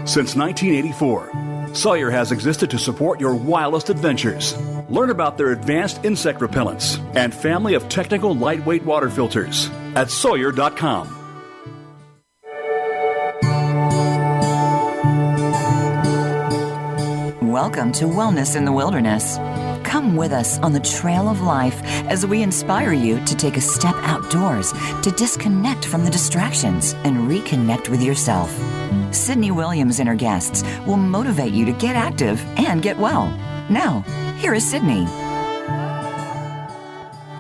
Since 1984, Sawyer has existed to support your wildest adventures. Learn about their advanced insect repellents and family of technical lightweight water filters at Sawyer.com. Welcome to Wellness in the Wilderness. Come with us on the trail of life as we inspire you to take a step outdoors, to disconnect from the distractions and reconnect with yourself. Sydney Williams and her guests will motivate you to get active and get well. Now, here is Sydney.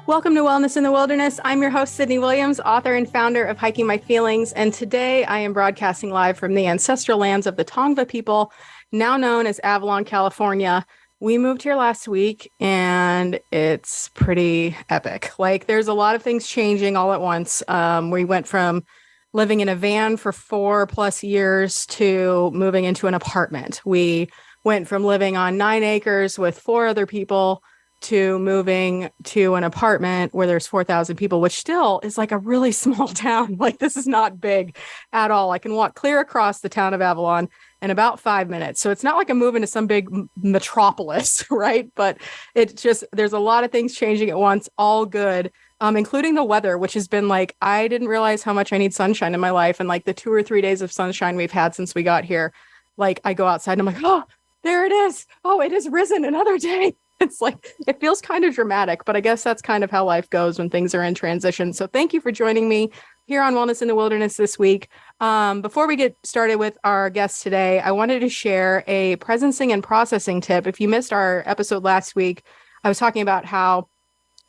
Welcome to Wellness in the Wilderness. I'm your host, Sydney Williams, author and founder of Hiking My Feelings. And today I am broadcasting live from the ancestral lands of the Tongva people, now known as Avalon, California. We moved here last week and it's pretty epic. Like, there's a lot of things changing all at once. We went from living in a van for 4+ years to moving into an apartment. We went from living on 9 acres with 4 other people to moving to an apartment where there's 4,000 people, which still is like a really small town. Like, this is not big at all. I can walk clear across the town of Avalon in about 5 minutes. So it's not like I'm moving to some big metropolis, right? But it's just, there's a lot of things changing at once, all good, including the weather, which has been like, I didn't realize how much I need sunshine in my life. And like the 2 or 3 days of sunshine we've had since we got here, like I go outside and I'm like, oh, there it is. Oh, it has risen another day. It's like, it feels kind of dramatic, but I guess that's kind of how life goes when things are in transition. So thank you for joining me here on Wellness in the Wilderness this week. Before we get started with our guest today, I wanted to share a presencing and processing tip. If you missed our episode last week, I was talking about how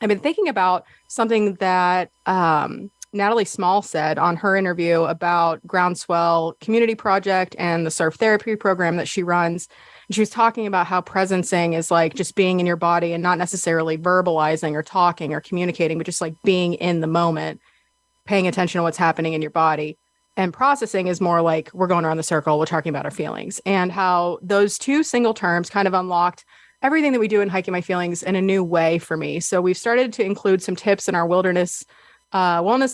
I've been thinking about something that Natalie Small said on her interview about Groundswell Community Project and the surf therapy program that she runs. And she was talking about how presencing is like just being in your body and not necessarily verbalizing or talking or communicating, but just like being in the moment, paying attention to what's happening in your body. And processing is more like we're going around the circle, we're talking about our feelings, and how those two single terms kind of unlocked everything that we do in Hiking My Feelings in a new way for me. So we've started to include some tips in our Wellness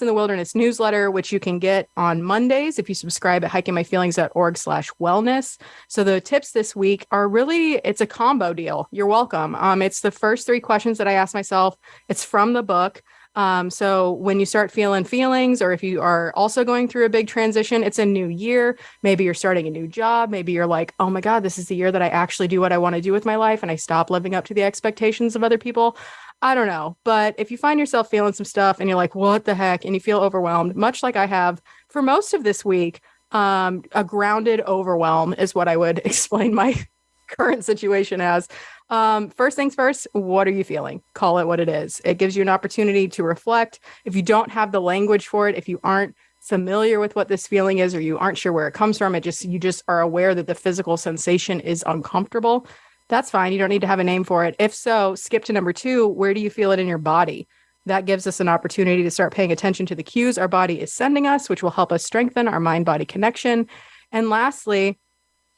in the Wilderness newsletter, which you can get on Mondays if you subscribe at hikingmyfeelings.org/wellness. So the tips this week are really, it's a combo deal. You're welcome. It's the first 3 questions that I ask myself. It's from the book. So when you start feeling feelings, or if you are also going through a big transition, it's a new year. Maybe you're starting a new job. Maybe you're like, oh my God, this is the year that I actually do what I want to do with my life and I stop living up to the expectations of other people. I don't know. But if you find yourself feeling some stuff and you're like, what the heck? And you feel overwhelmed, much like I have for most of this week, a grounded overwhelm is what I would explain my current situation as. First things first, what are you feeling? Call it what it is. It gives you an opportunity to reflect. If you don't have the language for it, if you aren't familiar with what this feeling is, or you aren't sure where it comes from, you just are aware that the physical sensation is uncomfortable. That's fine. You don't need to have a name for it. If so, skip to number 2. Where do you feel it in your body? That gives us an opportunity to start paying attention to the cues our body is sending us, which will help us strengthen our mind-body connection. And lastly,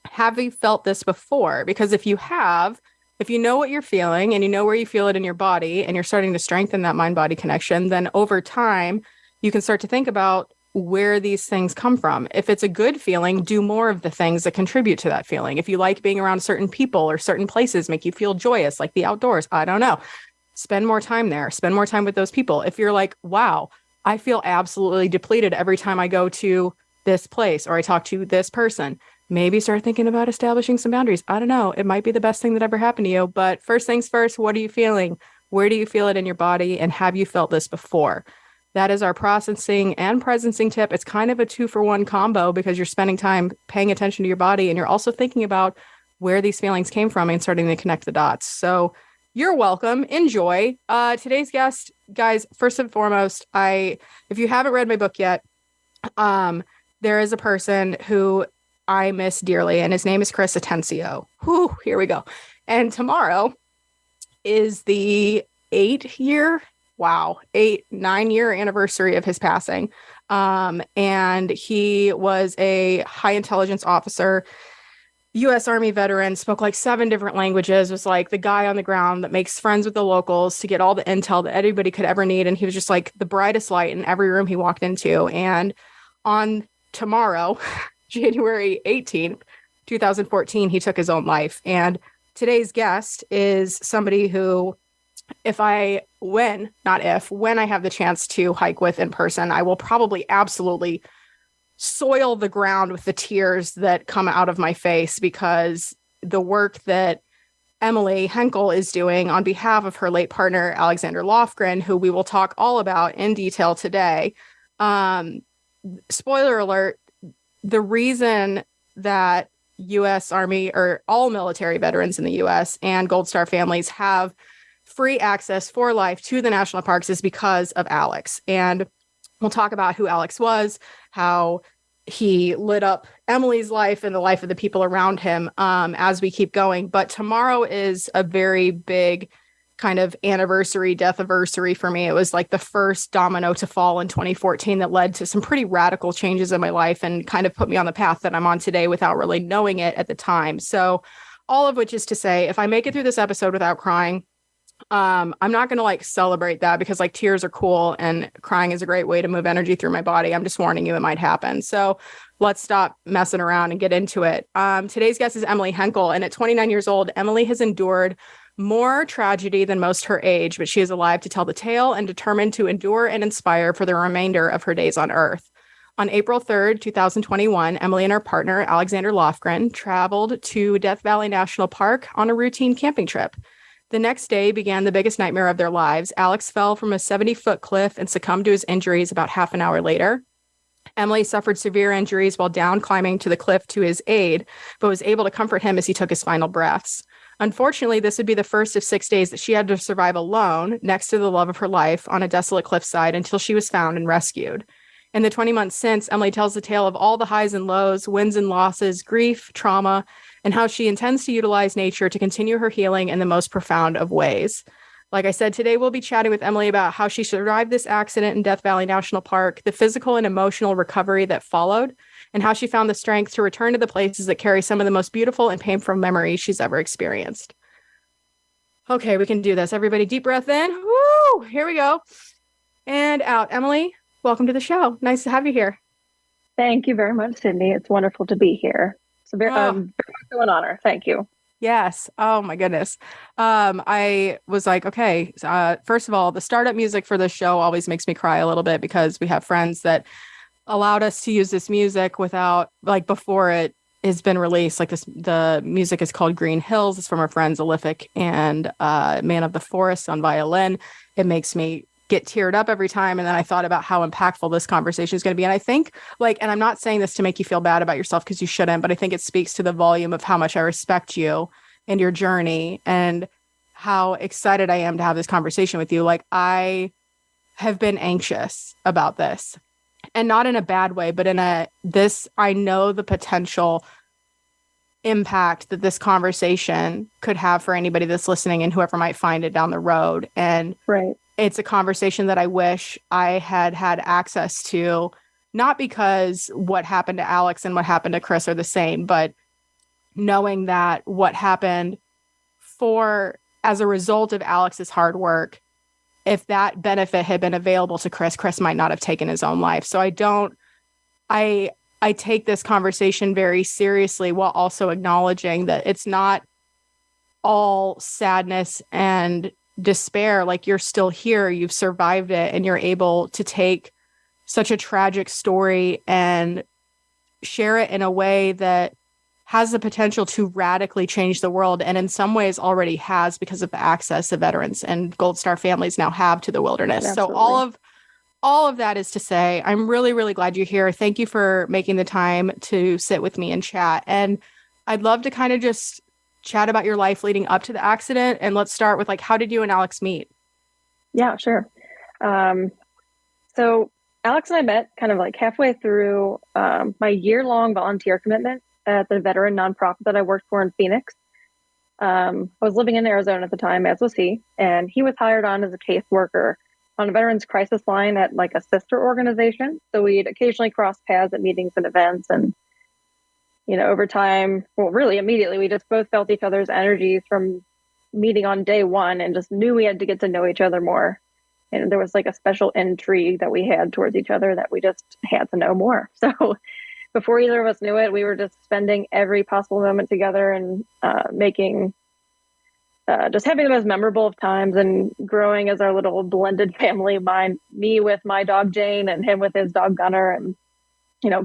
have you felt this before? Because if you know what you're feeling and you know where you feel it in your body and you're starting to strengthen that mind-body connection, then over time, you can start to think about where these things come from. If it's a good feeling, do more of the things that contribute to that feeling. If you like being around certain people or certain places make you feel joyous, like the outdoors, I don't know, spend more time there, spend more time with those people. If you're like, wow, I feel absolutely depleted every time I go to this place or I talk to this person, maybe start thinking about establishing some boundaries. I don't know. It might be the best thing that ever happened to you. But first things first, what are you feeling? Where do you feel it in your body? And have you felt this before? That is our processing and presencing tip. It's kind of a 2-for-1 combo because you're spending time paying attention to your body and you're also thinking about where these feelings came from and starting to connect the dots. So you're welcome. Enjoy. Today's guest, guys, first and foremost, if you haven't read my book yet, there is a person who I miss dearly, and his name is Chris Atencio. Whew, here we go. And tomorrow is the 9-year anniversary of his passing. And he was a high intelligence officer, U.S. Army veteran, spoke like 7 different languages, was like the guy on the ground that makes friends with the locals to get all the intel that anybody could ever need. And he was just like the brightest light in every room he walked into. And on tomorrow, January 18th, 2014, he took his own life. And today's guest is somebody who, when I have the chance to hike with in person, I will probably absolutely soil the ground with the tears that come out of my face, because the work that Emily Henkel is doing on behalf of her late partner, Alexander Lofgren, who we will talk all about in detail today. Spoiler alert, the reason that U.S. Army or all military veterans in the U.S. and Gold Star families have free access for life to the national parks is because of Alex. And we'll talk about who Alex was, how he lit up Emily's life and the life of the people around him as we keep going. But tomorrow is a very big kind of death-iversary for me. It was like the first domino to fall in 2014 that led to some pretty radical changes in my life and kind of put me on the path that I'm on today without really knowing it at the time. So all of which is to say, if I make it through this episode without crying, I'm not going to like celebrate that, because like tears are cool and crying is a great way to move energy through my body. I'm just warning you, it might happen. So let's stop messing around and get into it. Today's guest is Emily Henkel. And at 29 years old, Emily has endured more tragedy than most her age, but she is alive to tell the tale and determined to endure and inspire for the remainder of her days on Earth. On April 3rd, 2021, Emily and her partner, Alexander Lofgren, traveled to Death Valley National Park on a routine camping trip. The next day began the biggest nightmare of their lives. Alex fell from a 70-foot cliff and succumbed to his injuries about half an hour later. Emily suffered severe injuries while down climbing to the cliff to his aide, but was able to comfort him as he took his final breaths. Unfortunately, this would be the first of 6 days that she had to survive alone next to the love of her life on a desolate cliffside until she was found and rescued. In the 20 months since, Emily tells the tale of all the highs and lows, wins and losses, grief, trauma, and how she intends to utilize nature to continue her healing in the most profound of ways. Like I said, today we'll be chatting with Emily about how she survived this accident in Death Valley National Park, the physical and emotional recovery that followed, and how she found the strength to return to the places that carry some of the most beautiful and painful memories she's ever experienced. Okay, we can do this. Everybody, deep breath in. Woo! Here we go. And out. Emily, welcome to the show. Nice to have you here. Thank you very much, Sydney. It's wonderful to be here. It's very much an honor. Thank you. Yes. Oh my goodness. I was like, okay, first of all, the startup music for this show always makes me cry a little bit, because we have friends that allowed us to use this music without, like, before it has been released. Like this, the music is called Green Hills. It's from our friends Alific and Man of the Forest on violin. It makes me get teared up every time. And then I thought about how impactful this conversation is going to be. And I think, like, and I'm not saying this to make you feel bad about yourself, because you shouldn't, but I think it speaks to the volume of how much I respect you and your journey and how excited I am to have this conversation with you. Like, I have been anxious about this, and not in a bad way, but I know the potential impact that this conversation could have for anybody that's listening and whoever might find it down the road. And right. It's a conversation that I wish I had access to, not because what happened to Alex and what happened to Chris are the same, but knowing that what happened as a result of Alex's hard work, if that benefit had been available to Chris might not have taken his own life. So I take this conversation very seriously, while also acknowledging that it's not all sadness and despair. Like, you're still here, you've survived it, and you're able to take such a tragic story and share it in a way that has the potential to radically change the world, and in some ways already has, because of the access that veterans and Gold Star families now have to the wilderness. Absolutely. So all of that is to say, I'm really, really glad you're here. Thank you for making the time to sit with me and chat. And I'd love to kind of just chat about your life leading up to the accident. And let's start with, like, how did you and Alex meet? Yeah, sure. So Alex and I met kind of like halfway through my year-long volunteer commitment at the veteran nonprofit that I worked for in Phoenix. I was living in Arizona at the time, as was he, and he was hired on as a caseworker on a veterans crisis line at like a sister organization. So we'd occasionally cross paths at meetings and events, and over time, well, really immediately, we just both felt each other's energies from meeting on day one, and just knew we had to get to know each other more. And there was like a special intrigue that we had towards each other that we just had to know more. So before either of us knew it, we were just spending every possible moment together and just having the most memorable of times and growing as our little blended family. Me with my dog Jane and him with his dog Gunner, and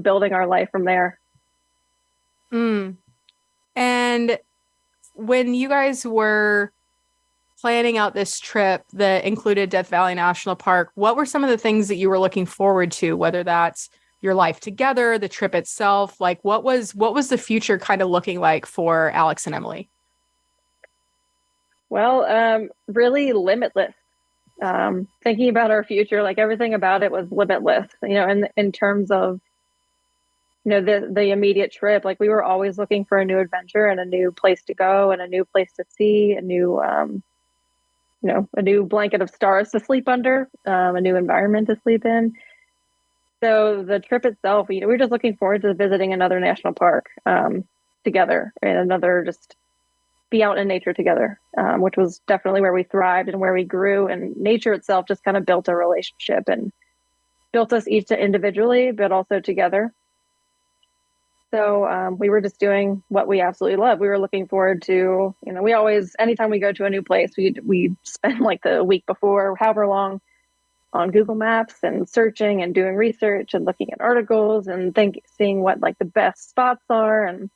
building our life from there. And when you guys were planning out this trip that included Death Valley National Park, what were some of the things that you were looking forward to, whether that's your life together, the trip itself? Like, what was the future kind of looking like for Alex and Emily? Well, really limitless. Thinking about our future, like everything about it was limitless, in terms of, the immediate trip. Like, we were always looking for a new adventure and a new place to go and a new place to see, a new blanket of stars to sleep under, a new environment to sleep in. So the trip itself, we were just looking forward to visiting another national park together, and just be out in nature together, which was definitely where we thrived and where we grew. And nature itself just kind of built a relationship and built us each individually, but also together. So we were just doing what we absolutely love. We were looking forward to, we always, anytime we go to a new place, we spend like the week before, however long, on Google Maps and searching and doing research and looking at articles and seeing what like the best spots are. And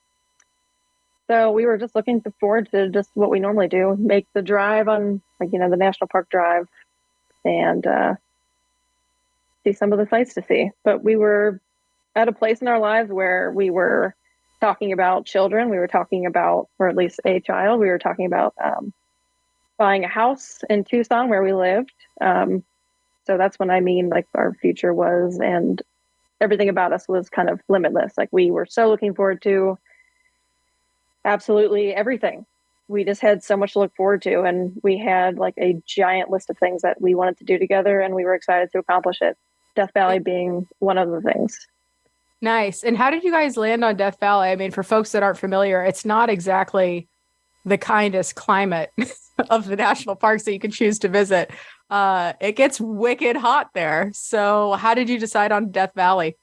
so we were just looking forward to just what we normally do, make the drive on the National Park Drive and see some of the sights to see. But we were at a place in our lives where we were talking about children. We were talking about, or at least a child, we were talking about buying a house in Tucson where we lived. So that's when like our future was, and everything about us was kind of limitless. Like, we were so looking forward to absolutely everything. We just had so much to look forward to, and we had like a giant list of things that we wanted to do together, and we were excited to accomplish it. Death Valley being one of the things. Nice. And how did you guys land on Death Valley? I mean, for folks that aren't familiar, it's not exactly the kindest climate of the national parks that you can choose to visit. It gets wicked hot there. So how did you decide on Death Valley?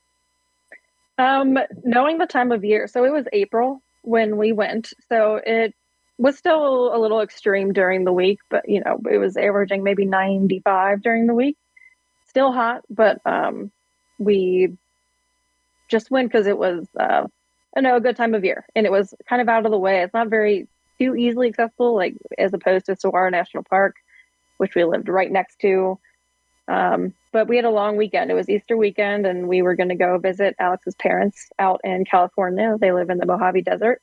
Knowing the time of year. So it was April when we went. So it was still a little extreme during the week, but it was averaging maybe 95 during the week. Still hot, but we just went because it was a good time of year, and it was kind of out of the way. It's not very too easily accessible, like as opposed to Saguaro National Park, which we lived right next to. But we had a long weekend. It was Easter weekend, and we were going to go visit Alex's parents out in California. They live in the Mojave Desert.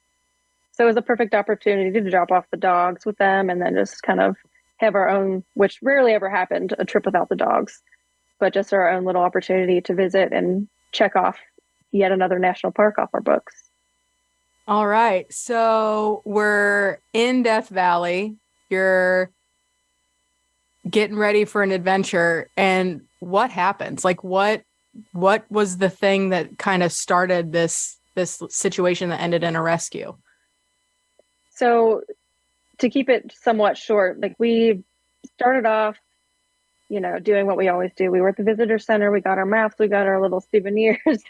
So it was a perfect opportunity to drop off the dogs with them and then just kind of have our own, which rarely ever happened, a trip without the dogs, but just our own little opportunity to visit and check off yet another national park off our books. All right. So we're in Death Valley. You're getting ready for an adventure. And what happens? Like, what was the thing that kind of started this situation that ended in a rescue? So to keep it somewhat short, like, we started off, doing what we always do. We were at the visitor center. We got our maps. We got our little souvenirs.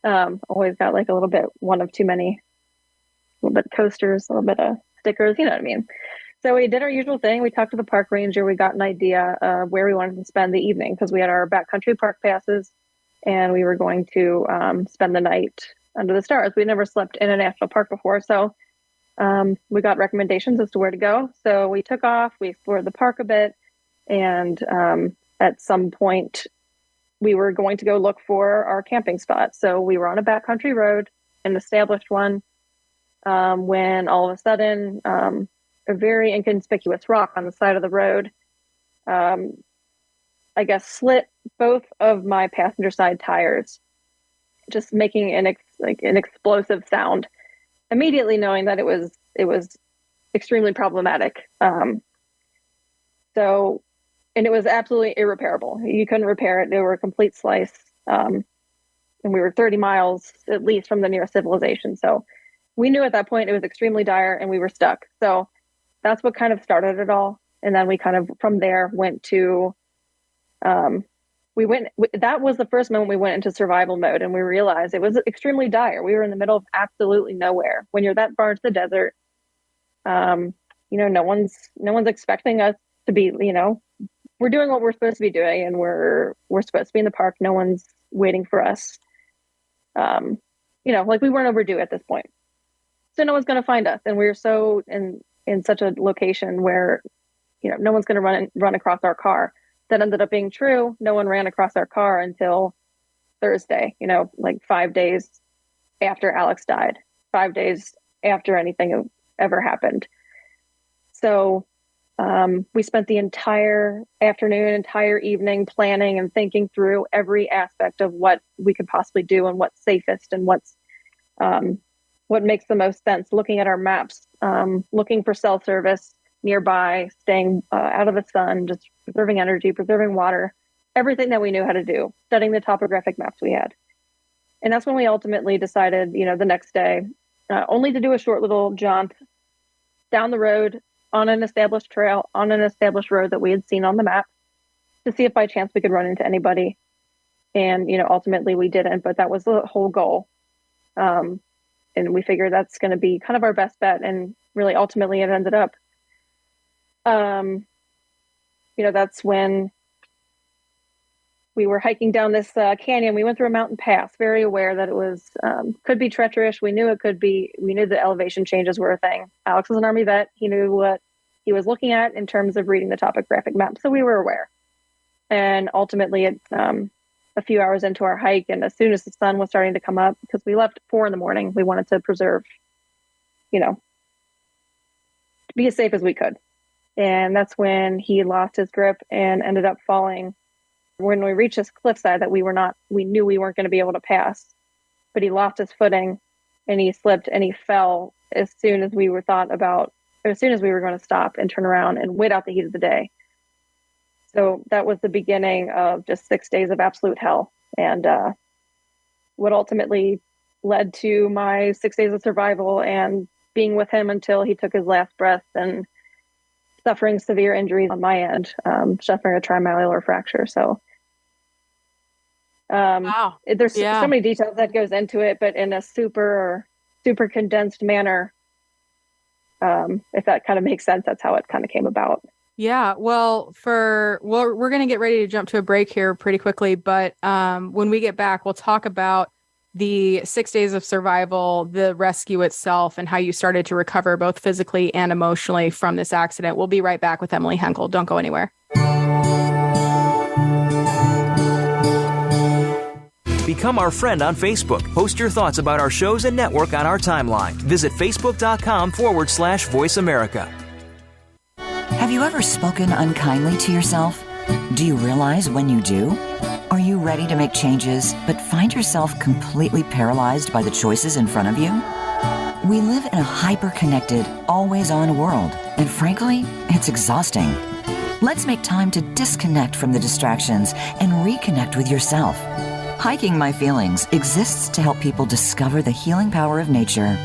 Always got like a little bit, one of too many, a little bit of coasters, a little bit of stickers, you know what I mean? So we did our usual thing. We talked to the park ranger. We got an idea of where we wanted to spend the evening, because we had our backcountry park passes and we were going to spend the night under the stars. We never slept in a national park before. So we got recommendations as to where to go. So we took off, we explored the park a bit. And at some point we were going to go look for our camping spot. So we were on a backcountry road, an established one, when all of a sudden, a very inconspicuous rock on the side of the road, I guess, slit both of my passenger side tires, just making an explosive sound. Immediately knowing that it was extremely problematic. And it was absolutely irreparable. You couldn't repair it. They were a complete slice. And we were 30 miles at least from the nearest civilization. So we knew at that point it was extremely dire and we were stuck. So that's what kind of started it all. And then we kind of from there went to that was the first moment we went into survival mode, and we realized it was extremely dire. We were in the middle of absolutely nowhere. When you're that far into the desert, no one's expecting us to be, we're doing what we're supposed to be doing, and we're supposed to be in the park. No one's waiting for us. Like we weren't overdue at this point. So no one's going to find us. And we were so in such a location where, no one's going to run across our car. That ended up being true. No one ran across our car until Thursday, like 5 days after Alex died, 5 days after anything ever happened. So we spent the entire afternoon, entire evening planning and thinking through every aspect of what we could possibly do and what's safest and what makes the most sense, looking at our maps, looking for cell service nearby, staying out of the sun, just preserving energy, preserving water, everything that we knew how to do, studying the topographic maps we had. And that's when we ultimately decided, the next day, only to do a short little jaunt down the road on an established trail, on an established road that we had seen on the map, to see if by chance we could run into anybody. And, ultimately we didn't, but that was the whole goal. And we figured that's going to be kind of our best bet. And really, ultimately, it ended up, that's when we were hiking down this canyon. We went through a mountain pass, very aware that it was could be treacherous. We knew it could be. We knew the elevation changes were a thing. Alex was an Army vet. He knew what he was looking at in terms of reading the topographic map, so we were aware. And ultimately, a few hours into our hike, and as soon as the sun was starting to come up, because we left at 4 a.m, we wanted to preserve, to be as safe as we could. And that's when he lost his grip and ended up falling. When we reached this cliffside that we knew we weren't going to be able to pass, but he lost his footing and he slipped and he fell as soon as we were going to stop and turn around and wait out the heat of the day. So that was the beginning of just 6 days of absolute hell. And what ultimately led to my 6 days of survival and being with him until he took his last breath and suffering severe injuries on my end, suffering a trimanular fracture. So wow. There's so many details that goes into it, but in a super condensed manner, if that kind of makes sense, that's how it kind of came about. Yeah, well, we're going to get ready to jump to a break here pretty quickly, but when we get back, we'll talk about the 6 days of survival, the rescue itself, and how you started to recover both physically and emotionally from this accident. We'll be right back with Emily Henkel. Don't go anywhere. Become our friend on Facebook. Post your thoughts about our shows and network on our timeline. Visit facebook.com/Voice America. Have you ever spoken unkindly to yourself? Do you realize when you do? Are you ready to make changes, but find yourself completely paralyzed by the choices in front of you? We live in a hyper-connected, always-on world, and frankly, it's exhausting. Let's make time to disconnect from the distractions and reconnect with yourself. Hiking My Feelings exists to help people discover the healing power of nature.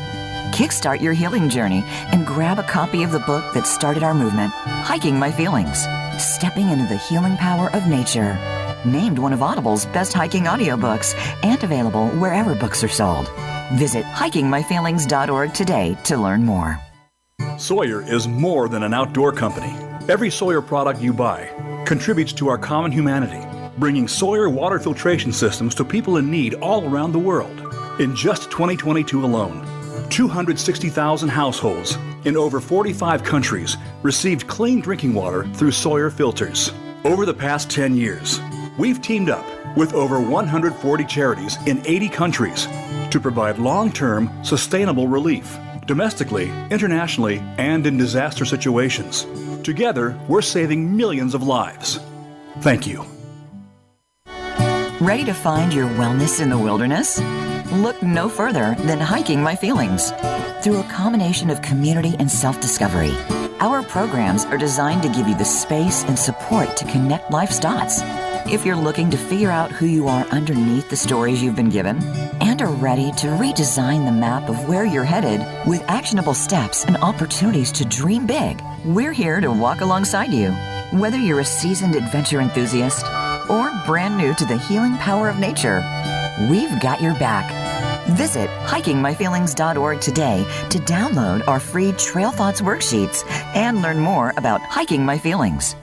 Kickstart your healing journey and grab a copy of the book that started our movement, Hiking My Feelings, Stepping into the Healing Power of Nature. Named one of Audible's best hiking audiobooks and available wherever books are sold. Visit hikingmyfeelings.org today to learn more. Sawyer is more than an outdoor company. Every Sawyer product you buy contributes to our common humanity, bringing Sawyer water filtration systems to people in need all around the world. In just 2022 alone, 260,000 households in over 45 countries received clean drinking water through Sawyer filters. Over the past 10 years, we've teamed up with over 140 charities in 80 countries to provide long-term, sustainable relief, domestically, internationally, and in disaster situations. Together, we're saving millions of lives. Thank you. Ready to find your wellness in the wilderness? Look no further than Hiking My Feelings. Through a combination of community and self-discovery, our programs are designed to give you the space and support to connect life's dots. If you're looking to figure out who you are underneath the stories you've been given and are ready to redesign the map of where you're headed with actionable steps and opportunities to dream big, we're here to walk alongside you. Whether you're a seasoned adventure enthusiast or brand new to the healing power of nature, we've got your back. Visit hikingmyfeelings.org today to download our free Trail Thoughts worksheets and learn more about hiking my feelings.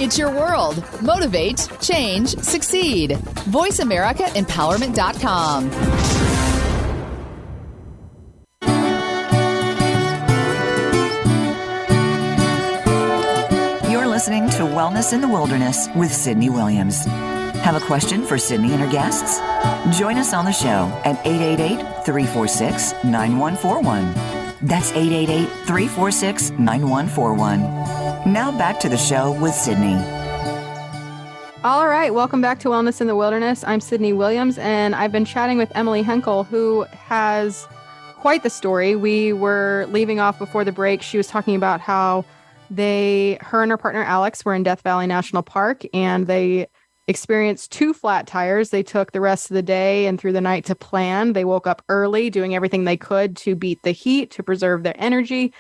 It's your world. Motivate, change, succeed. VoiceAmericaEmpowerment.com. You're listening to Wellness in the Wilderness with Sydney Williams. Have a question for Sydney and her guests? Join us on the show at 888-346-9141. That's 888-346-9141. Now back to the show with Sydney. All right, welcome back to Wellness in the Wilderness. I'm Sydney Williams, and I've been chatting with Emily Henkel, who has quite the story. We were leaving off before the break. She was talking about how her and her partner Alex were in Death Valley National Park, and they experienced 2 flat tires. They took the rest of the day and through the night to plan. They woke up early, doing everything they could to beat the heat, to preserve their energy.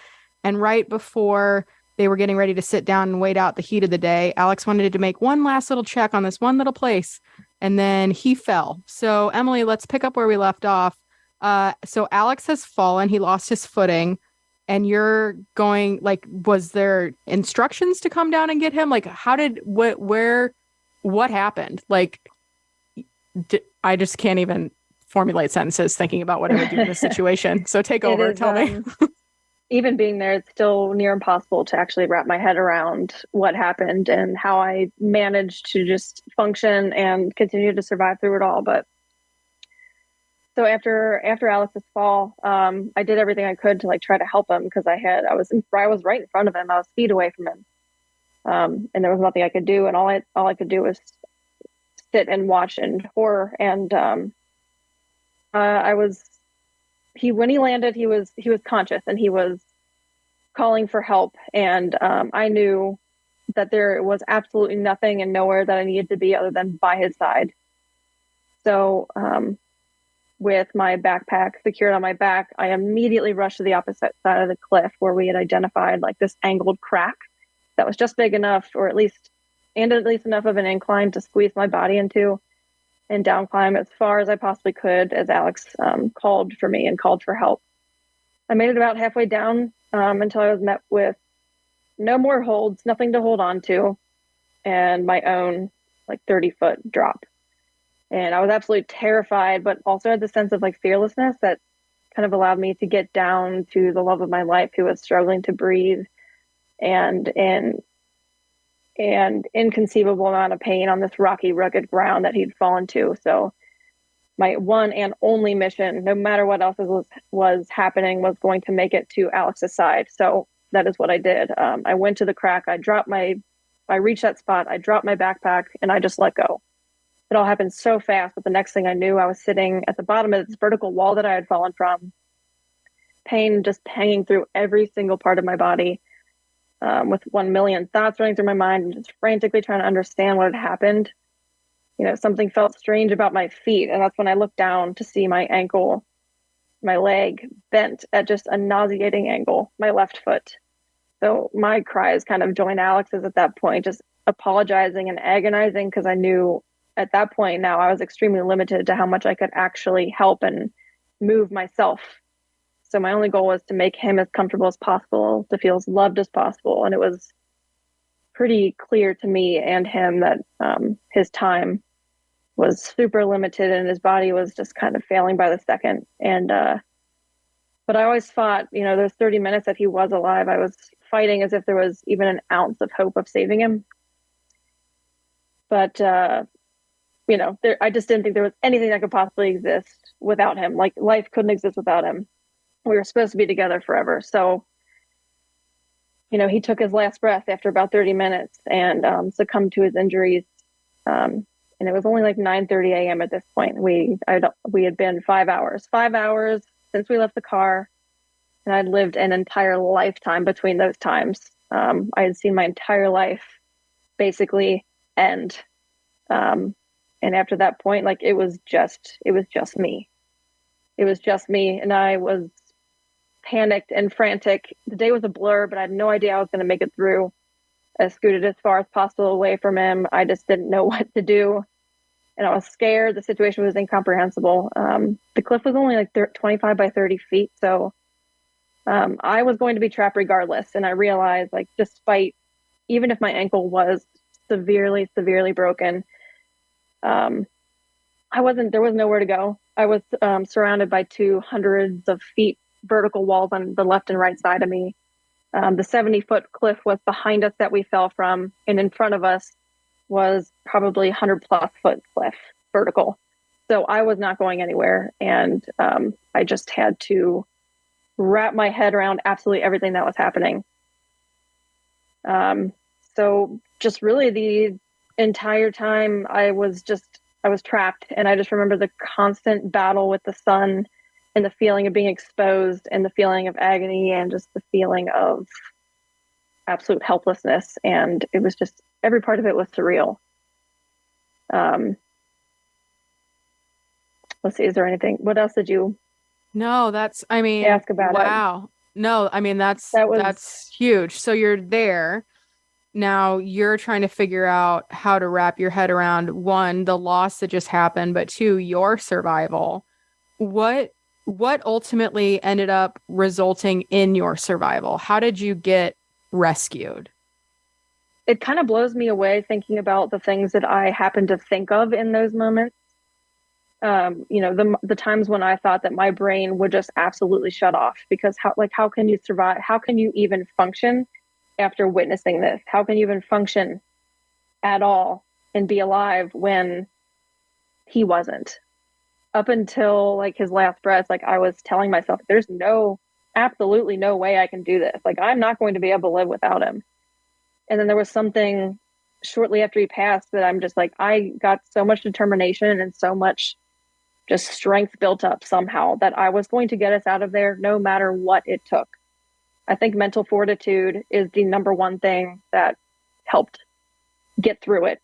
And right before they were getting ready to sit down and wait out the heat of the day, Alex wanted to make one last little check on this one little place, and then he fell. So Emily, let's pick up where we left off. So Alex has fallen. He lost his footing, and you're going, like, was there instructions to come down and get him? Like, what happened? Like, I just can't even formulate sentences thinking about what I would do in this situation. So take over, tell me. Even being there, it's still near impossible to actually wrap my head around what happened and how I managed to just function and continue to survive through it all. But so after Alex's fall, I did everything I could to try to help him, because I was right in front of him. I was feet away from him, and there was nothing I could do. And all I could do was sit and watch in horror. And when he landed, he was conscious, and he was calling for help. And I knew that there was absolutely nothing and nowhere that I needed to be other than by his side. So with my backpack secured on my back, I immediately rushed to the opposite side of the cliff, where we had identified this angled crack that was just big enough, or at least enough of an incline to squeeze my body into, and down climb as far as I possibly could as Alex called for me and called for help. I made it about halfway down until I was met with no more holds, nothing to hold on to, and my own 30-foot drop. And I was absolutely terrified, but also had the sense of fearlessness that kind of allowed me to get down to the love of my life, who was struggling to breathe and inconceivable amount of pain on this rocky, rugged ground that he'd fallen to. So my one and only mission, no matter what else was happening, was going to make it to Alex's side. So that is what I did. I went to the crack. I reached that spot. I dropped my backpack, and I just let go. It all happened so fast, but the next thing I knew, I was sitting at the bottom of this vertical wall that I had fallen from, pain just hanging through every single part of my body, with 1 million thoughts running through my mind, and just frantically trying to understand what had happened. Something felt strange about my feet, and that's when I looked down to see my ankle, my leg bent at just a nauseating angle, my left foot. So my cries kind of joined Alex's at that point, just apologizing and agonizing, because I knew at that point now I was extremely limited to how much I could actually help and move myself. So my only goal was to make him as comfortable as possible, to feel as loved as possible. And it was pretty clear to me and him that his time was super limited, and his body was just kind of failing by the second. And but I always fought, those 30 minutes that he was alive, I was fighting as if there was even an ounce of hope of saving him. But I just didn't think there was anything that could possibly exist without him. Life couldn't exist without him. We were supposed to be together forever. So, he took his last breath after about 30 minutes and succumbed to his injuries. And it was only 9:30 a.m. at this point. We had been 5 hours since we left the car, and I'd lived an entire lifetime between those times. I had seen my entire life basically end. And after that point, it was just me. It was just me, and I was panicked and frantic. The day was a blur, but I had no idea I was going to make it through. I scooted as far as possible away from him. I just didn't know what to do. And I was scared. The situation was incomprehensible. The cliff was only like 25 by 30 feet. So I was going to be trapped regardless. And I realized, like, despite, even if my ankle was severely, severely broken, there was nowhere to go. I was surrounded by 200s of feet vertical walls on the left and right side of me. The 70-foot cliff was behind us that we fell from, and in front of us was probably 100+ foot cliff vertical. So I was not going anywhere, and I just had to wrap my head around absolutely everything that was happening. So just really the entire time I was trapped, and I just remember the constant battle with the sun and the feeling of being exposed and the feeling of agony and just the feeling of absolute helplessness. And it was just, every part of it was surreal. Let's see, is there anything, what else did you ask about? Wow. No, I mean, that's huge. So you're there. Now you're trying to figure out how to wrap your head around, one, the loss that just happened, but two, your survival. What ultimately ended up resulting in your survival? How did you get rescued? It kind of blows me away thinking about the things that I happen to think of in those moments. The times when I thought that my brain would just absolutely shut off, because how can you survive? How can you even function after witnessing this? How can you even function at all and be alive when he wasn't? Up until like his last breath, like I was telling myself, there's absolutely no way I can do this. Like, I'm not going to be able to live without him. And then there was something shortly after he passed that I'm just like, I got so much determination and so much just strength built up somehow that I was going to get us out of there no matter what it took. I think mental fortitude is the number one thing that helped get through it.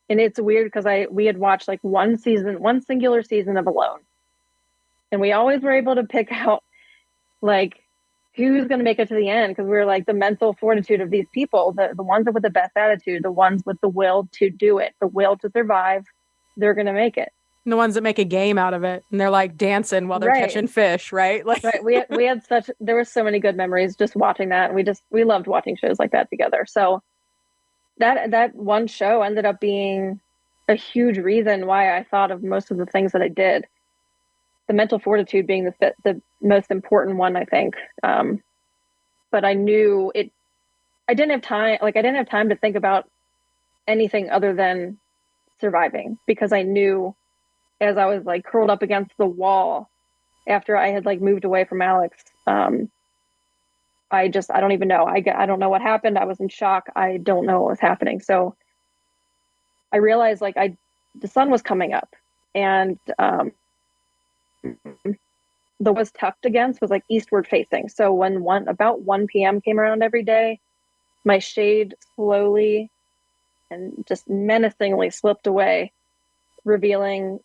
And it's weird because we had watched like one singular season of Alone. And we always were able to pick out like who's going to make it to the end, because we were like the mental fortitude of these people, the ones with the best attitude, the ones with the will to do it, the will to survive, they're going to make it. And the ones that make a game out of it, and they're like dancing while they're catching fish, right? Like, right. There were so many good memories just watching that. And we loved watching shows like that together. So that one show ended up being a huge reason why I thought of most of the things that I did. The mental fortitude being the most important one, I think. But I knew it. I didn't have time. Like, I didn't have time to think about anything other than surviving, because I knew, as I was like curled up against the wall after I had like moved away from Alex, I don't even know. I don't know what happened. I was in shock. I don't know what was happening. So I realized like the sun was coming up, and the was tucked against was like eastward facing. So when about 1 p.m. came around every day, my shade slowly and just menacingly slipped away, revealing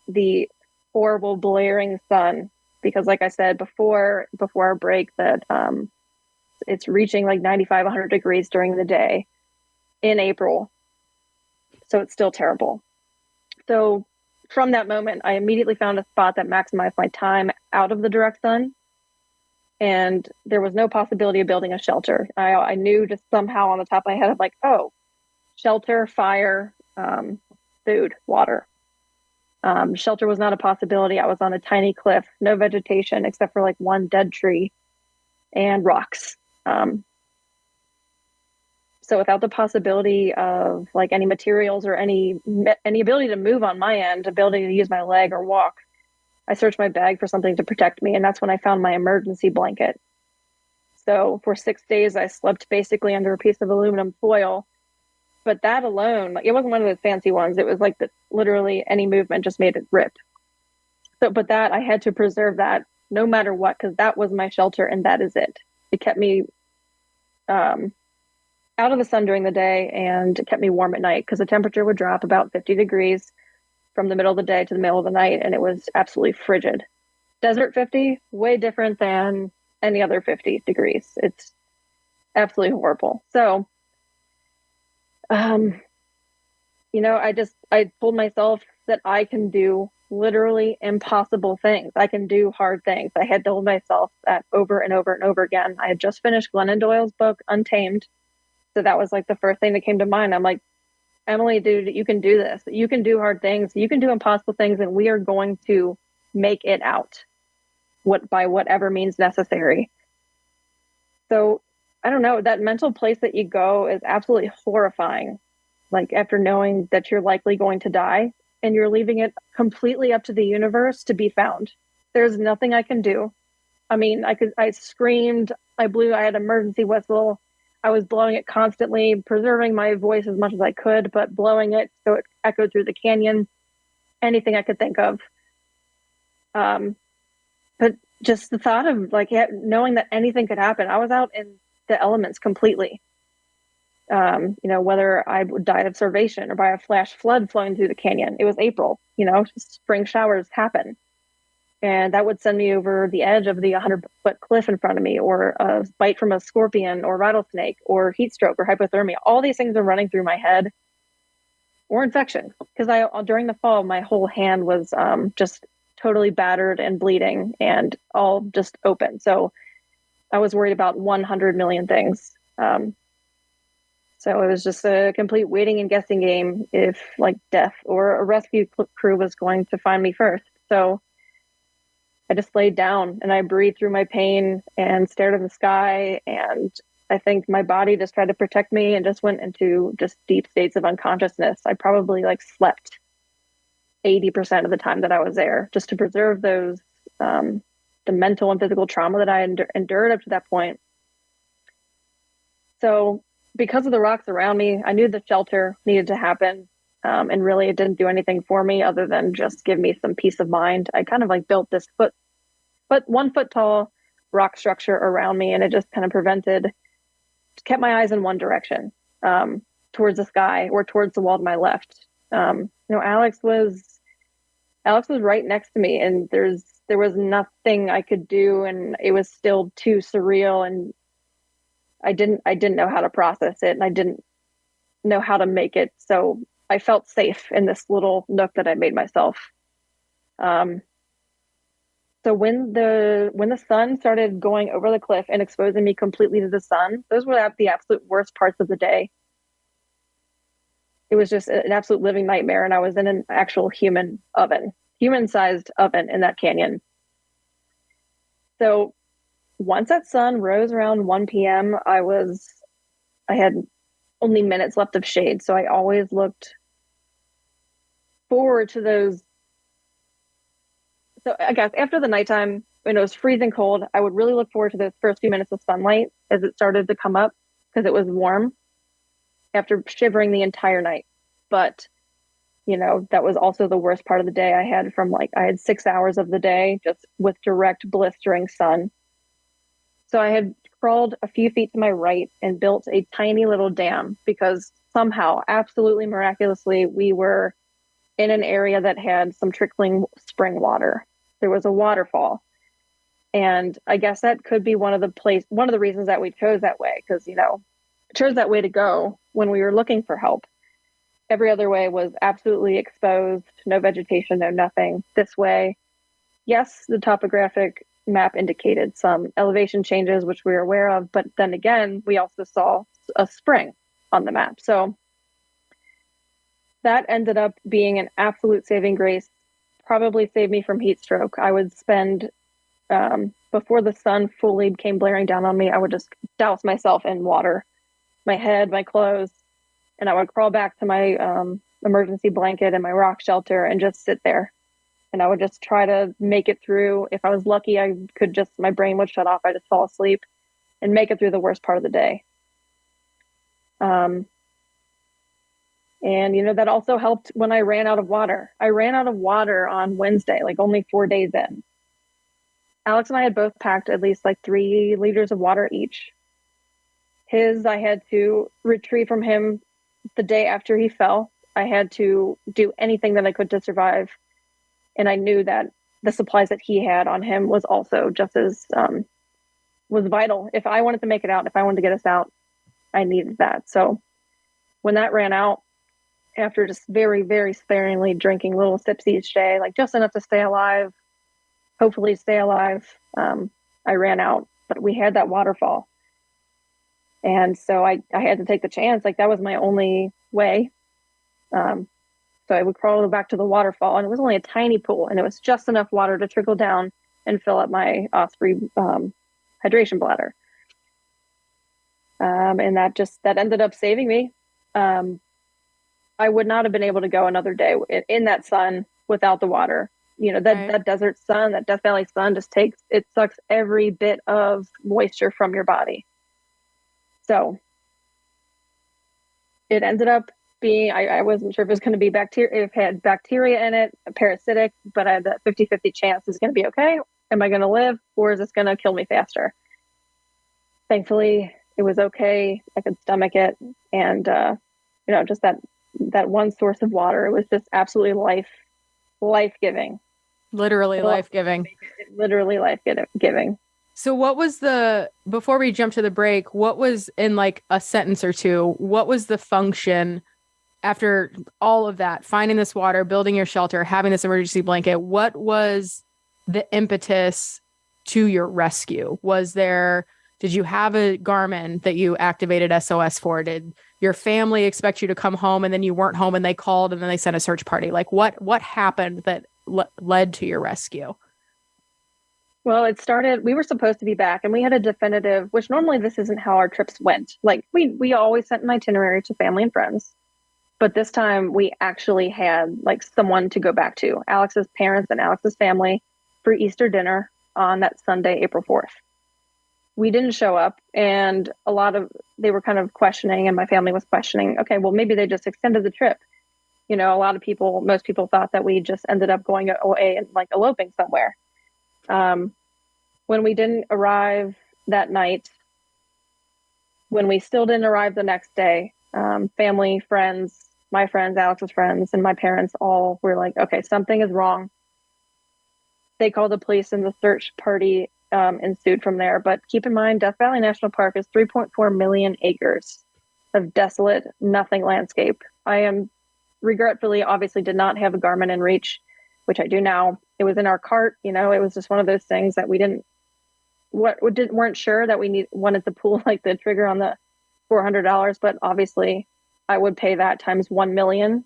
the horrible blaring sun. Because like I said before our break, that it's reaching like 95, 100 degrees during the day in April. So it's still terrible. So from that moment, I immediately found a spot that maximized my time out of the direct sun. And there was no possibility of building a shelter. I knew just somehow on the top of my head, I'm like, oh, shelter, fire, food, water. Shelter was not a possibility. I was on a tiny cliff, no vegetation except for like one dead tree and rocks. So without the possibility of like any materials or any ability to move on my end, ability to use my leg or walk, I searched my bag for something to protect me. And that's when I found my emergency blanket. So for 6 days, I slept basically under a piece of aluminum foil. But that alone, like, it wasn't one of those fancy ones. It was like literally any movement just made it rip. So, but that I had to preserve that no matter what, because that was my shelter and that is it. It kept me out of the sun during the day, and it kept me warm at night, because the temperature would drop about 50 degrees from the middle of the day to the middle of the night, and it was absolutely frigid. Desert 50, way different than any other 50 degrees. It's absolutely horrible. So I told myself that I can do literally impossible things. I can do hard things. I had told myself that over and over and over again. I had just finished Glennon Doyle's book, Untamed. So that was like the first thing that came to mind. I'm like, Emily, dude, you can do this. You can do hard things. You can do impossible things, and we are going to make it out by whatever means necessary. So I don't know, that mental place that you go is absolutely horrifying. Like after knowing that you're likely going to die and you're leaving it completely up to the universe to be found. There's nothing I can do. I mean, I screamed, I had emergency whistle. I was blowing it constantly, preserving my voice as much as I could, but blowing it so it echoed through the canyon, anything I could think of. But just the thought of like knowing that anything could happen, I was out in the elements completely. Whether I died of starvation or by a flash flood flowing through the canyon. It was April, spring showers happen. And that would send me over the edge of the 100-foot cliff in front of me, or a bite from a scorpion or rattlesnake or heat stroke or hypothermia. All these things are running through my head, or infection. Because during the fall, my whole hand was just totally battered and bleeding and all just open. So I was worried about 100 million things. So it was just a complete waiting and guessing game if like death or a rescue crew was going to find me first. So I just laid down and I breathed through my pain and stared at the sky. And I think my body just tried to protect me and just went into just deep states of unconsciousness. I probably slept 80% of the time that I was there, just to preserve those, the mental and physical trauma that I endured up to that point. So because of the rocks around me, I knew the shelter needed to happen. And really, it didn't do anything for me other than just give me some peace of mind. I kind of built this 1 foot tall rock structure around me, and it just kind of kept my eyes in one direction, towards the sky or towards the wall to my left. Alex was right next to me, and there was nothing I could do, and it was still too surreal, and I didn't know how to process it, and I didn't know how to make it so I felt safe in this little nook that I made myself. So when the sun started going over the cliff and exposing me completely to the sun, those were the absolute worst parts of the day. It was just an absolute living nightmare, and I was in an actual human-sized oven in that canyon. So once that sun rose around 1 p.m., I had only minutes left of shade. So I always looked forward to those. So I guess after the nighttime, when it was freezing cold, I would really look forward to those first few minutes of sunlight as it started to come up, because it was warm after shivering the entire night. But, that was also the worst part of the day. I had 6 hours of the day just with direct blistering sun. So I had crawled a few feet to my right and built a tiny little dam, because somehow, absolutely miraculously, we were in an area that had some trickling spring water. There was a waterfall. And I guess that could be one of the reasons that we chose that way, because, chose that way to go when we were looking for help. Every other way was absolutely exposed, no vegetation, no nothing. This way, yes, the topographic map indicated some elevation changes, which we were aware of, but then again, we also saw a spring on the map. So that ended up being an absolute saving grace, probably saved me from heat stroke. I would spend, before the sun fully came blaring down on me, I would just douse myself in water, my head, my clothes, and I would crawl back to my emergency blanket and my rock shelter and just sit there. And I would just try to make it through. If I was lucky, my brain would shut off. I just fall asleep and make it through the worst part of the day. And, that also helped when I ran out of water. I ran out of water on Wednesday, only 4 days in. Alex and I had both packed at least 3 liters of water each. I had to retrieve from him the day after he fell. I had to do anything that I could to survive. And I knew that the supplies that he had on him was also just as, was vital. If I wanted to make it out, if I wanted to get us out, I needed that. So when that ran out, after just very, very sparingly drinking little sips each day, like just enough to stay alive, hopefully stay alive, I ran out. But we had that waterfall. And so I had to take the chance. Like, that was my only way. So I would crawl back to the waterfall, and it was only a tiny pool, and it was just enough water to trickle down and fill up my Osprey hydration bladder. And that ended up saving me. I would not have been able to go another day in that sun without the water. You know, that desert sun, that Death Valley sun it sucks every bit of moisture from your body. So it ended up being, I wasn't sure if it was going to be bacteria, if it had bacteria in it, parasitic, but I had that 50-50 chance, is going to be okay? Am I going to live, or is this going to kill me faster? Thankfully, it was okay. I could stomach it. And, just that one source of water, it was just absolutely life-giving. Literally life-giving. Literally life-giving. So what was before we jump to the break, what was, in like a sentence or two, what was the function after all of that, finding this water, building your shelter, having this emergency blanket? What was the impetus to your rescue? Did you have a Garmin that you activated SOS for? Did your family expect you to come home and then you weren't home and they called and then they sent a search party? Like, what happened that led to your rescue? Well, it started, we were supposed to be back, and we had a definitive, which normally this isn't how our trips went. Like, we always sent an itinerary to family and friends, but this time we actually had like someone to go back to, Alex's parents and Alex's family, for Easter dinner on that Sunday, April 4th. We didn't show up, and they were kind of questioning, and my family was questioning, okay, well, maybe they just extended the trip. You know, most people thought that we just ended up going away and like eloping somewhere. When we didn't arrive that night, when we still didn't arrive the next day, family, friends, my friends, Alex's friends, and my parents all were like, okay, something is wrong. They called the police, and the search party ensued from there. But keep in mind, Death Valley National Park is 3.4 million acres of desolate, nothing landscape. I am regretfully, obviously, did not have a Garmin in reach, which I do now. It was in our cart. You know, it was just one of those things that we weren't sure that we wanted to pull like the trigger on the $400, but obviously I would pay that times 1 million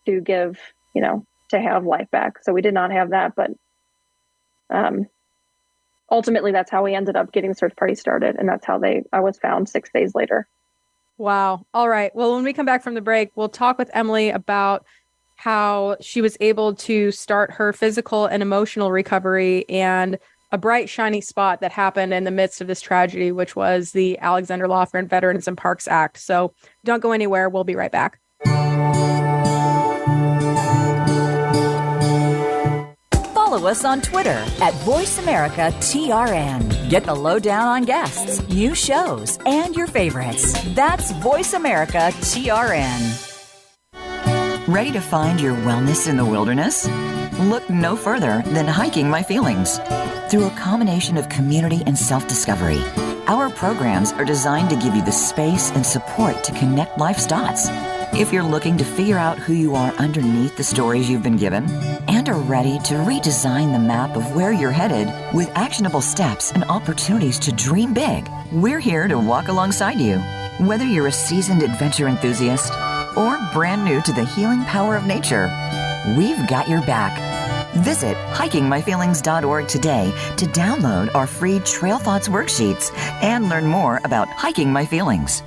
to give, to have life back. So we did not have that, but ultimately that's how we ended up getting the search party started. And that's how I was found 6 days later. Wow. All right. Well, when we come back from the break, we'll talk with Emily about how she was able to start her physical and emotional recovery, and a bright, shiny spot that happened in the midst of this tragedy, which was the Alexander Lofgren Veterans and Parks Act. So don't go anywhere. We'll be right back. Follow us on Twitter at VoiceAmericaTRN. Get the lowdown on guests, new shows, and your favorites. That's VoiceAmericaTRN. Ready to find your wellness in the wilderness? Look no further than Hiking My Feelings. Through a combination of community and self-discovery, our programs are designed to give you the space and support to connect life's dots. If you're looking to figure out who you are underneath the stories you've been given, and are ready to redesign the map of where you're headed with actionable steps and opportunities to dream big, we're here to walk alongside you. Whether you're a seasoned adventure enthusiast or brand new to the healing power of nature, we've got your back. Visit hikingmyfeelings.org today to download our free Trail Thoughts worksheets and learn more about Hiking My Feelings.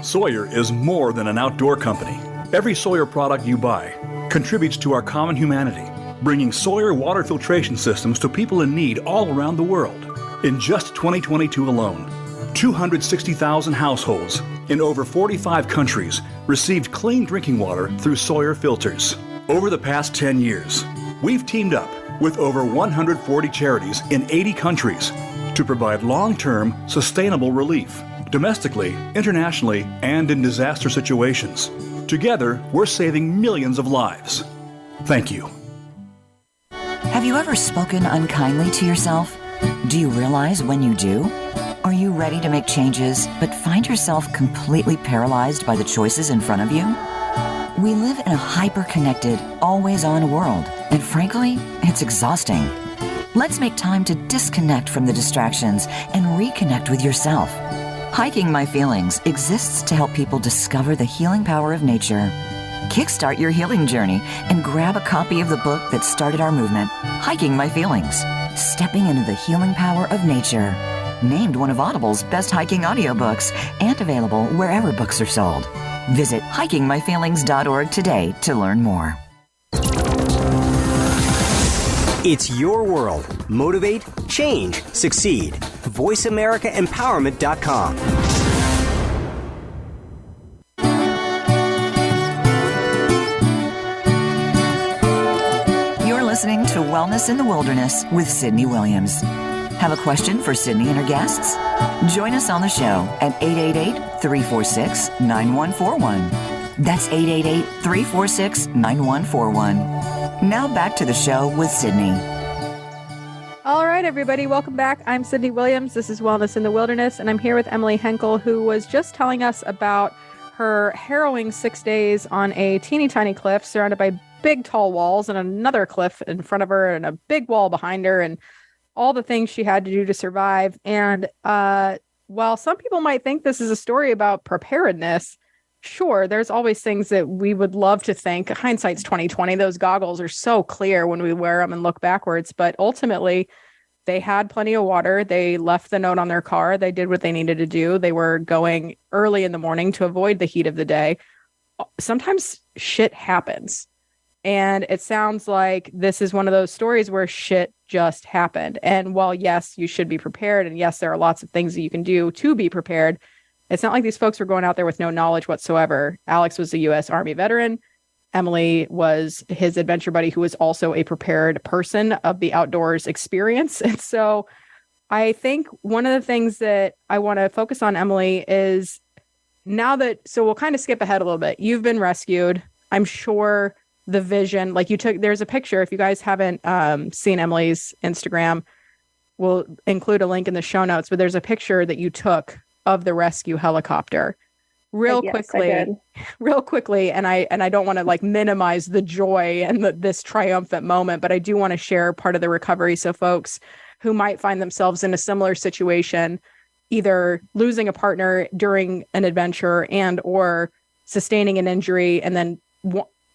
Sawyer is more than an outdoor company. Every Sawyer product you buy contributes to our common humanity, bringing Sawyer water filtration systems to people in need all around the world. In just 2022 alone, 260,000 households in over 45 countries received clean drinking water through Sawyer filters. Over the past 10 years, we've teamed up with over 140 charities in 80 countries to provide long-term, sustainable relief, domestically, internationally, and in disaster situations. Together, we're saving millions of lives. Thank you. Have you ever spoken unkindly to yourself? Do you realize when you do? Are you ready to make changes, but find yourself completely paralyzed by the choices in front of you? We live in a hyper-connected, always-on world, and frankly, it's exhausting. Let's make time to disconnect from the distractions and reconnect with yourself. Hiking My Feelings exists to help people discover the healing power of nature. Kickstart your healing journey and grab a copy of the book that started our movement, Hiking My Feelings, Stepping into the Healing Power of Nature. Named one of Audible's best hiking audiobooks and available wherever books are sold. Visit hikingmyfeelings.org today to learn more. It's your world. Motivate, change, succeed. VoiceAmericaEmpowerment.com. You're listening to Wellness in the Wilderness with Sydney Williams. Have a question for Sydney and her guests? Join us on the show at 888-346-9141. That's 888-346-9141. Now back to the show with Sydney. All right, everybody, welcome back. I'm Sydney Williams. This is Wellness in the Wilderness, and I'm here with Emily Henkel, who was just telling us about her harrowing 6 days on a teeny tiny cliff surrounded by big tall walls and another cliff in front of her and a big wall behind her and all the things she had to do to survive. And while some people might think this is a story about preparedness, sure, there's always things that we would love to think. Hindsight's 2020. Those goggles are so clear when we wear them and look backwards. But ultimately, they had plenty of water. They left the note on their car. They did what they needed to do. They were going early in the morning to avoid the heat of the day. Sometimes shit happens. And it sounds like this is one of those stories where shit just happened. And while, yes, you should be prepared, and yes, there are lots of things that you can do to be prepared, it's not like these folks were going out there with no knowledge whatsoever. Alex was a U.S. Army veteran. Emily was his adventure buddy, who was also a prepared person of the outdoors experience. And so I think one of the things that I want to focus on, Emily, is so we'll kind of skip ahead a little bit. You've been rescued. I'm sure the vision, like there's a picture. If you guys haven't seen Emily's Instagram, we'll include a link in the show notes, but there's a picture that you took of the rescue helicopter real quickly. And I don't want to like minimize the joy and this triumphant moment, but I do want to share part of the recovery. So folks who might find themselves in a similar situation, either losing a partner during an adventure and or sustaining an injury, and then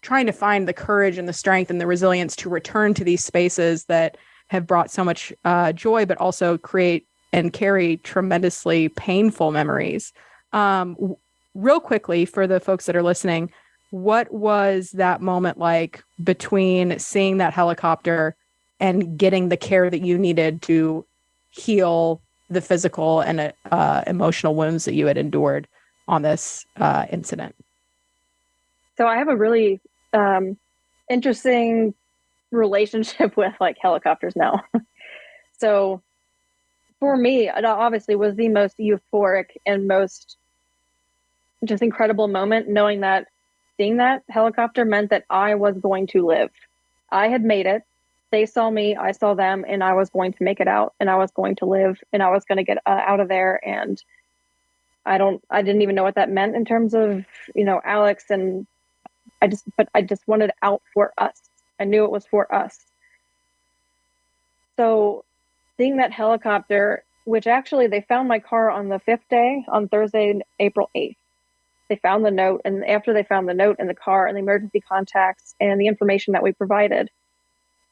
trying to find the courage and the strength and the resilience to return to these spaces that have brought so much joy, but also create and carry tremendously painful memories. Real quickly, for the folks that are listening, what was that moment like between seeing that helicopter and getting the care that you needed to heal the physical and emotional wounds that you had endured on this incident? So I have a really interesting relationship with like helicopters now. So for me, it obviously was the most euphoric and most just incredible moment, knowing that seeing that helicopter meant that I was going to live. I had made it. They saw me, I saw them, and I was going to make it out, and I was going to live, and I was going to get out of there. And I didn't even know what that meant in terms of, Alex, and I just wanted out for us. I knew it was for us. So seeing that helicopter, which actually they found my car on the 5th day, on Thursday, April 8th. They found the note, and after they found the note in the car and the emergency contacts and the information that we provided,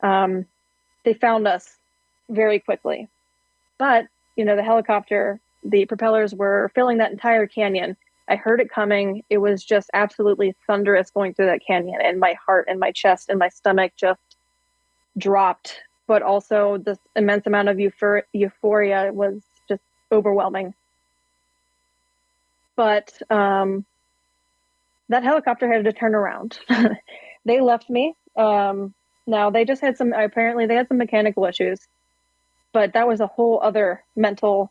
they found us very quickly. But, the helicopter, the propellers were filling that entire canyon. I heard it coming. It was just absolutely thunderous going through that canyon, and my heart and my chest and my stomach just dropped. But also this immense amount of euphoria was just overwhelming. But that helicopter had to turn around. They left me. Now they just had apparently they had some mechanical issues, but that was a whole other mental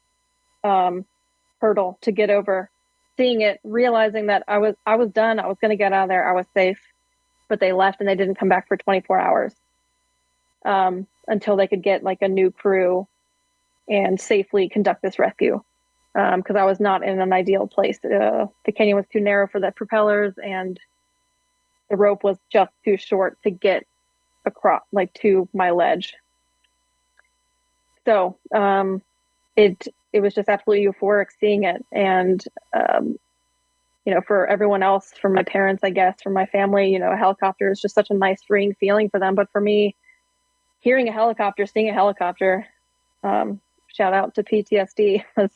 hurdle to get over. Seeing it, realizing that I was done. I was going to get out of there. I was safe, but they left and they didn't come back for 24 hours until they could get like a new crew and safely conduct this rescue. because I was not in an ideal place. The canyon was too narrow for the propellers, and the rope was just too short to get across, like, to my ledge. So it was just absolutely euphoric seeing it. And, for everyone else, for my parents, I guess, for my family, a helicopter is just such a nice, freeing feeling for them. But for me, hearing a helicopter, seeing a helicopter, shout out to PTSD, was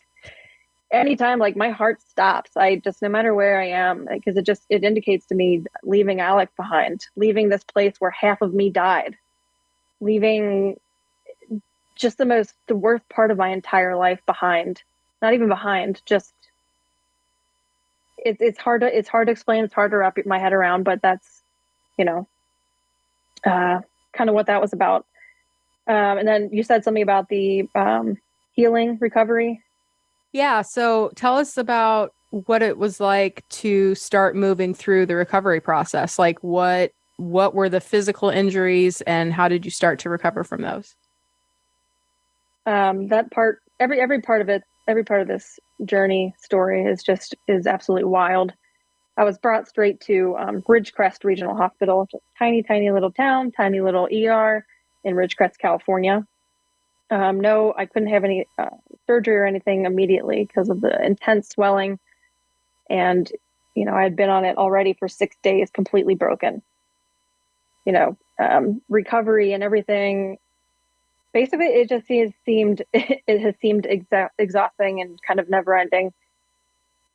anytime, like, my heart stops. I just, no matter where I am, because it indicates to me leaving Alec behind, leaving this place where half of me died, leaving just the worst part of my entire life behind. Not even behind, just it's hard to explain. It's hard to wrap my head around, but that's, kind of what that was about. And then you said something about the healing recovery. Yeah. So tell us about what it was like to start moving through the recovery process. Like, what were the physical injuries and how did you start to recover from those? That part, every part of it, every part of this journey story is absolutely wild. I was brought straight to Ridgecrest Regional Hospital, tiny little town, tiny little ER in Ridgecrest, California. No, I couldn't have any surgery or anything immediately because of the intense swelling. And, I had been on it already for 6 days, completely broken. Recovery and everything. Basically, it has seemed exhausting and kind of never ending.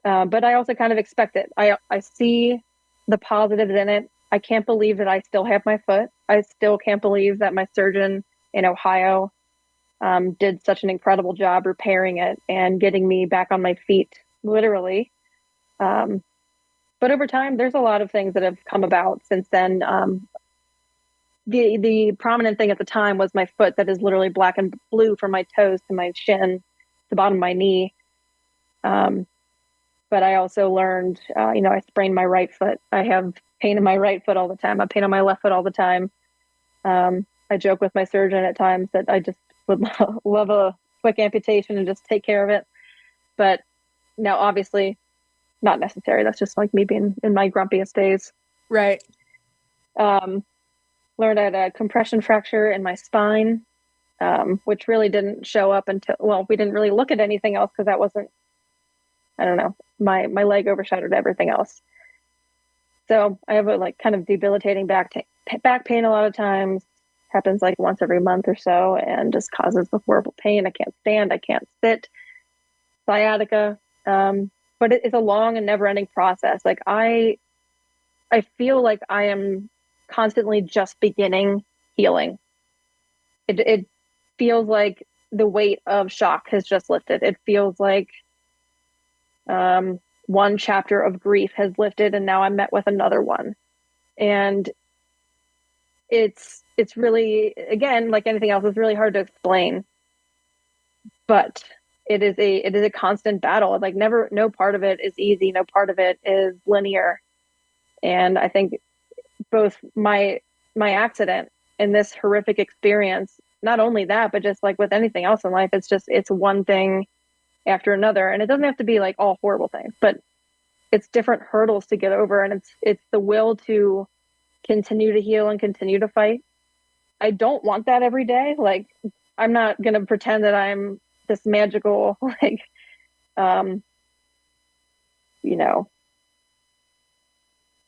But I also kind of expect it. I see the positives in it. I can't believe that I still have my foot. I still can't believe that my surgeon in Ohio did such an incredible job repairing it and getting me back on my feet, literally. But over time, there's a lot of things that have come about since then. The prominent thing at the time was my foot that is literally black and blue from my toes to my shin, the bottom of my knee. But I also learned, I sprained my right foot. I have pain in my right foot all the time. I have pain on my left foot all the time. I joke with my surgeon at times that I just would love a quick amputation and just take care of it. But now, obviously, not necessary. That's just like me being in my grumpiest days. Right. Learned I had a compression fracture in my spine, which really didn't show up until, we didn't really look at anything else because that wasn't, I don't know, my leg overshadowed everything else. So I have a kind of debilitating back pain a lot of times, happens like once every month or so, and just causes the horrible pain. I can't stand, I can't sit, sciatica. But it's a long and never ending process. Like I feel like I am constantly just beginning healing. It feels like the weight of shock has just lifted. It feels like one chapter of grief has lifted and now I'm met with another one. And it's really, again, like anything else, it's really hard to explain. But it is a constant battle. Like no part of it is easy. No part of it is linear. And I think both my accident and this horrific experience, not only that, but just like with anything else in life, it's one thing after another. And it doesn't have to be like all horrible things, but it's different hurdles to get over. And it's the will to continue to heal and continue to fight. I don't want that every day. Like, I'm not going to pretend that I'm this magical,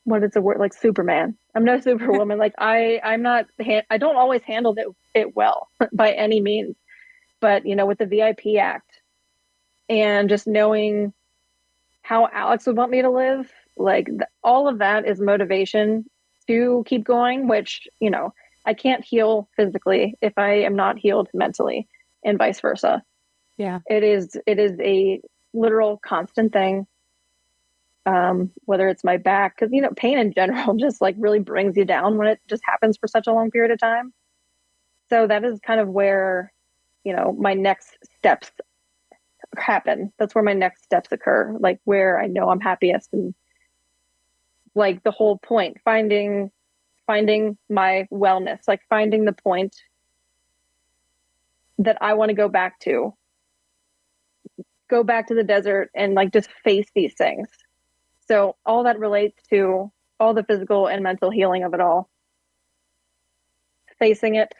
what is the word? Like Superman. I'm no superwoman. Like I don't always handle it well by any means, but with the VIP Act and just knowing how Alex would want me to live, all of that is motivation to keep going, which, I can't heal physically if I am not healed mentally, and vice versa. Yeah. It is a literal constant thing. Whether it's my back, because pain in general just really brings you down when it just happens for such a long period of time. So that is kind of where my next steps happen. That's where my next steps occur, where I know I'm happiest, and the whole point, finding my wellness, finding the point that I want to go back to go back to the desert and like just face these things. So all that relates to all the physical and mental healing of it all. Facing it,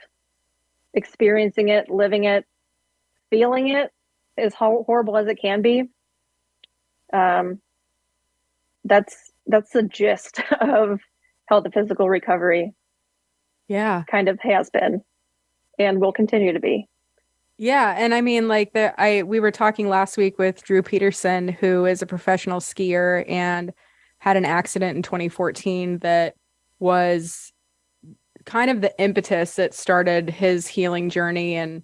experiencing it, living it, feeling it, as horrible as it can be. That's the gist of how the physical recovery kind of has been and will continue to be. Yeah. And I mean, like we were talking last week with Drew Peterson, who is a professional skier and had an accident in 2014 that was kind of the impetus that started his healing journey and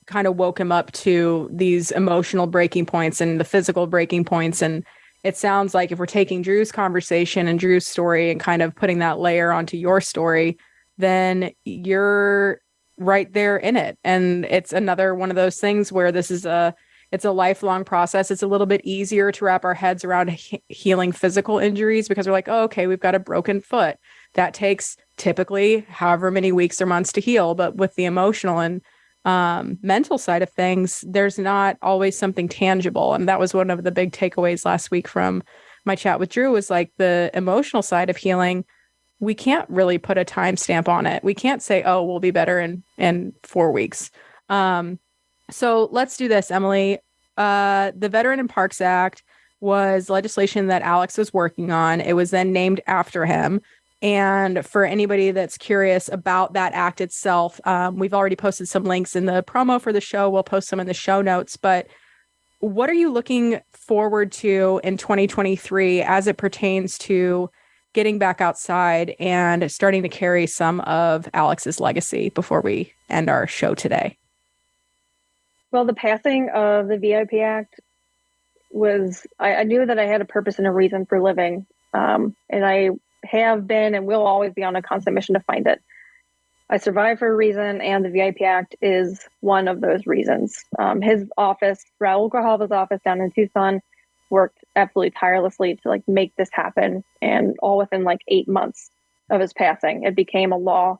kind of woke him up to these emotional breaking points and the physical breaking points. And it sounds like if we're taking Drew's conversation and Drew's story and kind of putting that layer onto your story, then you're right there in it. And it's another one of those things where it's a lifelong process. It's a little bit easier to wrap our heads around healing physical injuries because we're like, oh, okay, we've got a broken foot. That takes typically however many weeks or months to heal. But with the emotional and mental side of things, there's not always something tangible. And that was one of the big takeaways last week from my chat with Drew was like the emotional side of healing. We can't really put a timestamp on it. We can't say, oh, we'll be better in 4 weeks. So let's do this, Emily. The Veteran and Parks Act was legislation that Alex was working on. It was then named after him. And for anybody that's curious about that act itself, we've already posted some links in the promo for the show. We'll post some in the show notes. But what are you looking forward to in 2023 as it pertains to getting back outside and starting to carry some of Alex's legacy before we end our show today? Well, the passing of the VIP Act was, I knew that I had a purpose and a reason for living. And I have been and will always be on a constant mission to find it. I survived for a reason, and the VIP Act is one of those reasons. His office, Raul Grijalva's office down in Tucson, worked absolutely tirelessly to like make this happen, and all within like 8 months of his passing, it became a law.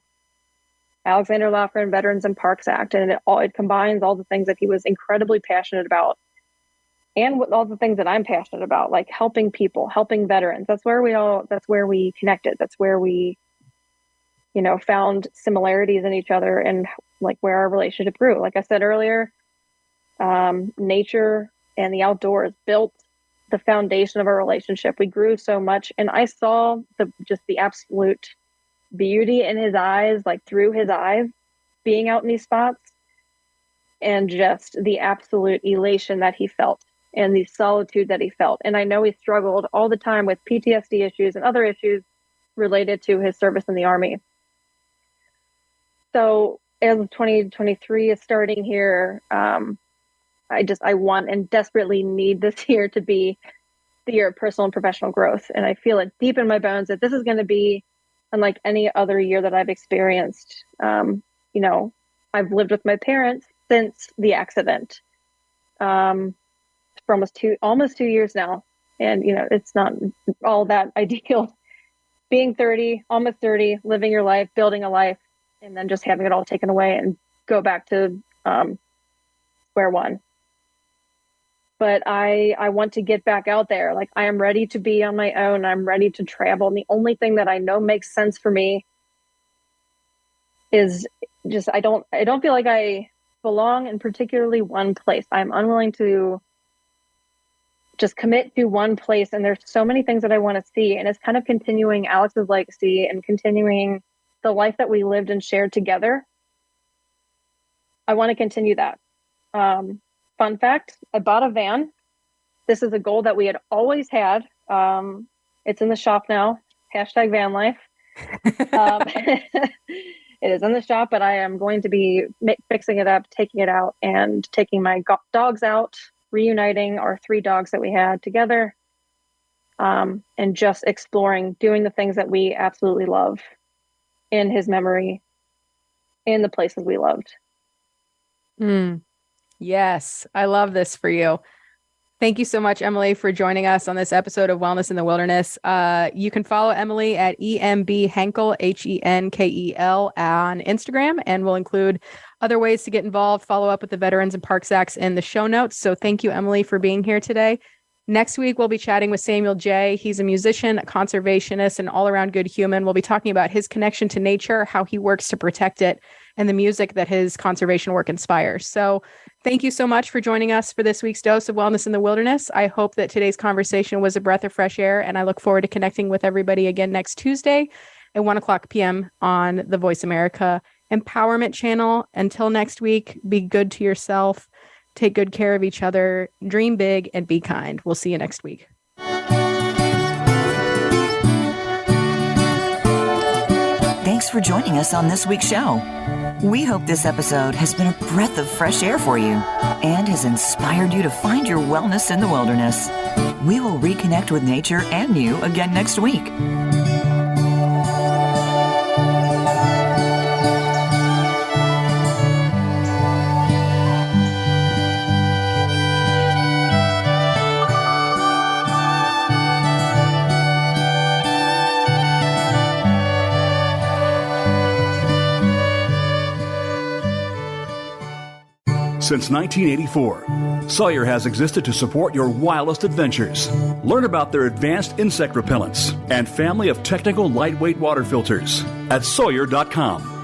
Alexander Lofgren Veterans and Parks Act, and it combines all the things that he was incredibly passionate about, and with all the things that I'm passionate about, like helping people, helping veterans. That's where we connected. That's where we, found similarities in each other and like where our relationship grew. Like I said earlier, nature and the outdoors built the foundation of our relationship. We grew so much, and I saw the absolute beauty in his eyes, like through his eyes, being out in these spots, and just the absolute elation that he felt and the solitude that he felt. And I know he struggled all the time with PTSD issues and other issues related to his service in the Army. So as 2023 is starting here, I want and desperately need this year to be the year of personal and professional growth. And I feel it deep in my bones that this is going to be unlike any other year that I've experienced. I've lived with my parents since the accident for almost 2 years now. And, it's not all that ideal. Being 30, almost 30, living your life, building a life, and then just having it all taken away and go back to square one. But I want to get back out there. Like, I am ready to be on my own. I'm ready to travel. And the only thing that I know makes sense for me is just, I don't feel like I belong in particularly one place. I'm unwilling to just commit to one place. And there's so many things that I want to see. And it's kind of continuing Alex's legacy and continuing the life that we lived and shared together. I want to continue that. Fun fact, I bought a van. This is a goal that we had always had. It's in the shop now. Hashtag van life. It is in the shop, but I am going to be fixing it up, taking it out, and taking my dogs out, reuniting our 3 dogs that we had together, and just exploring, doing the things that we absolutely love in his memory, in the places we loved. Yes, I love this for you. Thank you so much, Emily, for joining us on this episode of Wellness in the Wilderness. You can follow Emily at EMB Henkel, Henkel, on Instagram, and we'll include Other ways to get involved, follow up with the Veterans and Parks Acts in the show notes. So thank you, Emily, for being here today. Next week, we'll be chatting with Samuel J. He's a musician, a conservationist, and all-around good human. We'll be talking about his connection to nature, how he works to protect it, and the music that his conservation work inspires. So thank you so much for joining us for this week's Dose of Wellness in the Wilderness. I hope that today's conversation was a breath of fresh air, and I look forward to connecting with everybody again next Tuesday at 1:00 p.m. on the Voice America Empowerment Channel. Until next week, be good to yourself. Take good care of each other, dream big, and be kind. We'll see you next week. Thanks for joining us on this week's show. We hope this episode has been a breath of fresh air for you and has inspired you to find your wellness in the wilderness. We will reconnect with nature and you again next week. Since 1984, Sawyer has existed to support your wildest adventures. Learn about their advanced insect repellents and family of technical lightweight water filters at Sawyer.com.